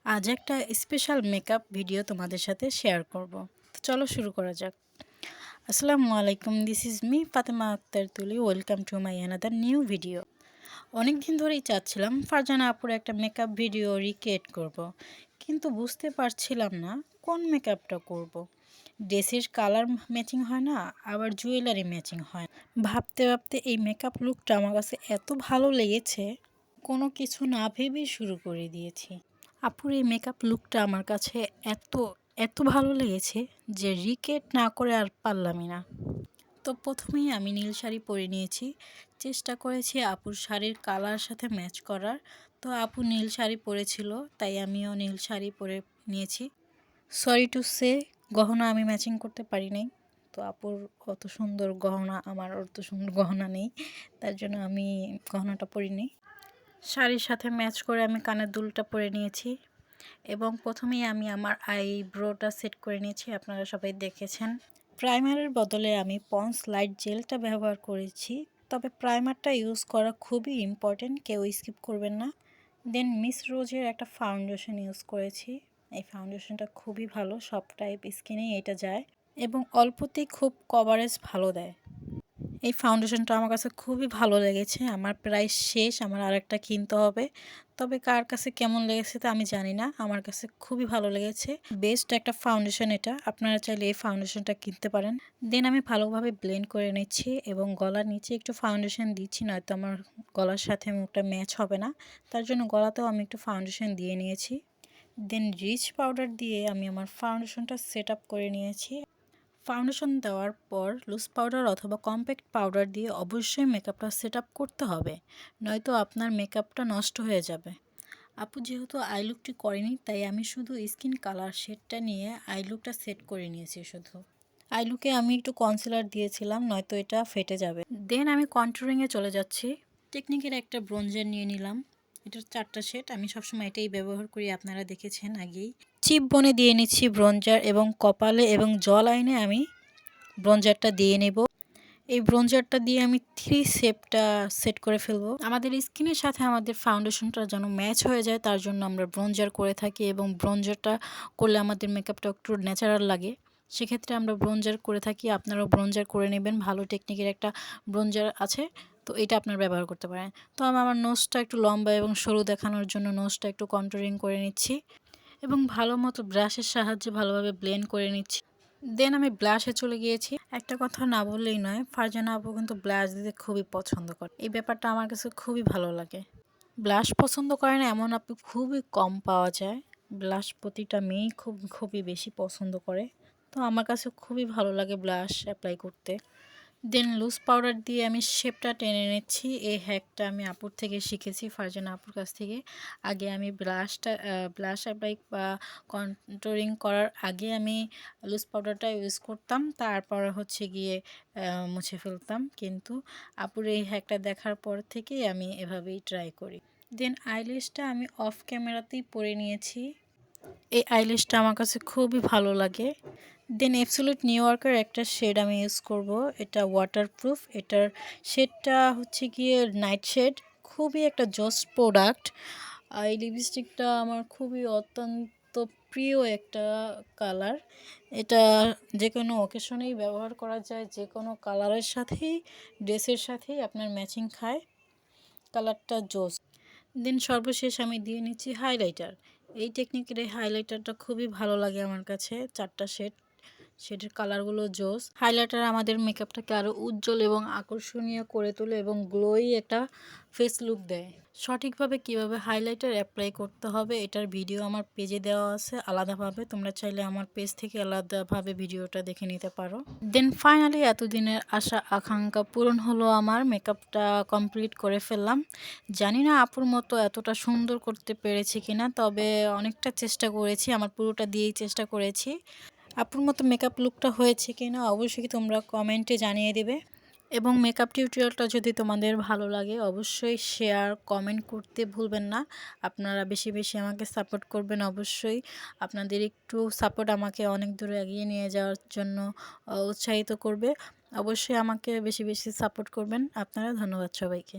আজ একটা special makeup video তোমাদের সাথে শেয়ার করব। তো চলো শুরু করা যাক। আসসালামু আলাইকুম, this is me Fatema Akter Tuli. Welcome to my another new video. অনেক দিন ধরেই চাচ্ছিলাম ফারজানা আপুর একটা মেকআপ ভিডিও রিক্রিয়েট করব, কিন্তু বুঝতে পারছিলাম না কোন মেকআপটা করব। ড্রেসের কালার ম্যাচিং হয় না, আবার জুয়েলারি ম্যাচিং হয় না। ভাবতে ভাবতে এই মেকআপ লুকটা আমার কাছে এত ভালো লেগেছে, কোনো কিছু না ভেবেই শুরু করে দিয়েছি। আপুর এই মেকআপ লুকটা আমার কাছে এত এত ভালো লেগেছে যে রিক্রিয়েট না করে আর পারলামই না। তো প্রথমেই আমি নীল শাড়ি পরে নিয়েছি, চেষ্টা করেছি আপুর শাড়ির কালার সাথে ম্যাচ করার। তো আপু নীল শাড়ি পরেছিল, তাই আমিও নীল শাড়ি পরে নিয়েছি। সরি টু সে, গহনা আমি ম্যাচিং করতে পারি নাই। তো আপুর অত সুন্দর গহনা, আমার অত সুন্দর গহনা নেই, তার জন্য আমি গহনাটা পরিনি। শাড়ির সাথে ম্যাচ করে আমি কানের দুলটা পরে নিয়েছি এবং প্রথমেই আমি আমার আইব্রোটা সেট করে নিয়েছি। আপনারা সবাই দেখেছেন। প্রাইমারের বদলে আমি পন্স লাইট জেলটা ব্যবহার করেছি, তবে প্রাইমারটা ইউজ করা খুবই ইম্পর্টেন্ট, কেউ স্কিপ করবেন না। দেন মিস রোজের একটা ফাউন্ডেশন ইউজ করেছি। এই ফাউন্ডেশনটা খুবই ভালো, সব টাইপ স্কিনেই এটা যায় এবং অল্পতেই খুব কভারেজ ভালো দেয়। এই ফাউন্ডেশনটা আমার কাছে খুবই ভালো লেগেছে। আমার প্রায় শেষ, আমার আরেকটা কিনতে হবে। তবে কার কাছে কেমন লেগেছে তা আমি জানি না, আমার কাছে খুবই ভালো লেগেছে। বেস্ট একটা ফাউন্ডেশন এটা, আপনারা চাইলে এই ফাউন্ডেশনটা কিনতে পারেন। দেন আমি ভালোভাবে ব্লেন্ড করে নিচ্ছি এবং গলার নিচে একটু ফাউন্ডেশন দিচ্ছি, নয়তো আমার গলার সাথে মুখটা ম্যাচ হবে না। তার জন্য গলাতেও আমি একটু ফাউন্ডেশন দিয়ে নিয়েছি। দেন রিচ পাউডার দিয়ে আমি আমার ফাউন্ডেশনটা সেট আপ করে নিয়েছি। ফাউন্ডেশন দেওয়ার পর লুজ পাউডার অথবা কম্প্যাক্ট পাউডার দিয়ে অবশ্যই মেকআপটা সেট আপ করতে হবে, নয়তো আপনার মেকআপটা নষ্ট হয়ে যাবে। আপু যেহেতু আই লুকটি করেনি, তাই আমি শুধু স্কিন কালার শেডটা নিয়ে আই লুকটা সেট করে নিয়েছি। শুধু আই লুকে আমি একটু কনসিলার দিয়েছিলাম, নয়তো এটা ফেটে যাবে। দেন আমি কন্টুরিংয়ে চলে যাচ্ছি। টেকনিকের একটা ব্রোঞ্জার নিয়ে নিলাম, এটার 4টা শেড, আমি সবসময় এটাই ব্যবহার করি, আপনারা দেখেছেন আগেই। চিপ বনে দিয়ে নিচ্ছি ব্রোঞ্জার এবং কপালে এবং জ লাইনে আমি ব্রোঞ্জারটা দিয়ে নেব। এই ব্রোঞ্জারটা দিয়ে আমি 3 শেপটা সেট করে ফেলবো। আমাদের স্কিনের সাথে আমাদের ফাউন্ডেশনটা যেন ম্যাচ হয়ে যায়, তার জন্য আমরা ব্রোঞ্জার করে থাকি এবং ব্রোঞ্জারটা করলে আমাদের মেকআপটা একটু ন্যাচারাল লাগে। সেক্ষেত্রে আমরা ব্রোঞ্জার করে থাকি, আপনারাও ব্রোঞ্জার করে নেবেন। ভালো টেকনিকের একটা ব্রোঞ্জার আছে, তো এটা আপনারা ব্যবহার করতে পারেন। তো আমি আমার নোজটা একটু লম্বা এবং সরু দেখানোর জন্য নোজটা একটু কন্টুরিং করে নিচ্ছি এবং ভালো মতো ব্রাশের সাহায্যে ভালোভাবে ব্লেন্ড করে নিচ্ছি। দেন আমি ব্লাশে চলে গিয়েছি। একটা কথা না বললেই নয়, ফারজানা আপু কিন্তু ব্লাশ দিতে খুবই পছন্দ করে। এই ব্যাপারটা আমার কাছে খুবই ভালো লাগে। ব্লাশ পছন্দ করে না এমন আপু খুবই কম পাওয়া যায়। ব্লাশ প্রতিটা মেয়েই খুবই বেশি পছন্দ করে। তো আমার কাছে খুবই ভালো লাগে ব্লাশ অ্যাপ্লাই করতে। দেন লুজ পাউডার দিয়ে আমি শেপটা টেনে নিচ্ছি। এই হ্যাকটা আমি আপুর থেকে শিখেছি, ফারজানা আপুর কাছ থেকে। আগে আমি ব্লাশ অ্যাপ্লাই বা কন্ট্রোলিং করার আগে আমি লুজ পাউডারটা ইউজ করতাম, তারপর হচ্ছে গিয়ে মুছে ফেলতাম। কিন্তু আপুর এই হ্যাকটা দেখার পর থেকেই আমি এভাবেই ট্রাই করি। দেন আইল্যাশটা আমি অফ ক্যামেরাতেই পরে নিয়েছি। এই আইল্যাশটা আমার কাছে খুবই ভালো লাগে। দেন অ্যাবসোলিউট নিউ ইয়র্কের একটা শেড আমি ইউজ করব, এটা ওয়াটারপ্রুফ। এটার শেডটা হচ্ছে গিয়ে নাইট শেড, খুবই একটা জোস প্রোডাক্ট। এই লিপস্টিকটা আমার খুবই অত্যন্ত প্রিয় একটা কালার। এটা যে কোনো অকেশনেই ব্যবহার করা যায়, যে কোনো কালারের সাথেই, ড্রেসের সাথেই আপনার ম্যাচিং খায়। কালারটা জোস। দেন সর্বশেষ আমি দিয়ে নিচ্ছি হাইলাইটার। এই টেকনিকের এই হাইলাইটারটা খুবই ভালো লাগে আমার কাছে। 4টা শেডের কালারগুলো জোস। হাইলাইটার আমাদের মেকআপটাকে আরও উজ্জ্বল এবং আকর্ষণীয় করে তোলে এবং গ্লোই একটা ফেস লুক দেয়। সঠিকভাবে কিভাবে হাইলাইটার অ্যাপ্লাই করতে হবে এটার ভিডিও আমার পেজে দেওয়া আছে আলাদাভাবে, তোমরা চাইলে আমার পেজ থেকে আলাদাভাবে ভিডিওটা দেখে নিতে পারো। দেন ফাইনালি এতদিনের আশা আকাঙ্ক্ষা পূরণ হলো, আমার মেকআপটা কমপ্লিট করে ফেললাম। জানি না আপুর মতো এতটা সুন্দর করতে পেরেছি কিনা, তবে অনেকটা চেষ্টা করেছি, আমার পুরোটা দিয়েই চেষ্টা করেছি। আপুর মতো মেকআপ লুকটা হয়েছে কিনা অবশ্যই তোমরা কমেন্টে জানিয়ে দেবে। এবং মেকআপ টিউটোরিয়ালটা যদি তোমাদের ভালো লাগে অবশ্যই শেয়ার কমেন্ট করতে ভুলবেন না। আপনারা বেশি বেশি আমাকে সাপোর্ট করবেন অবশ্যই। আপনাদের একটু সাপোর্ট আমাকে অনেক দূরে এগিয়ে নিয়ে যাওয়ার জন্য উৎসাহিত করবে। অবশ্যই আমাকে বেশি বেশি সাপোর্ট করবেন আপনারা। ধন্যবাদ সবাইকে।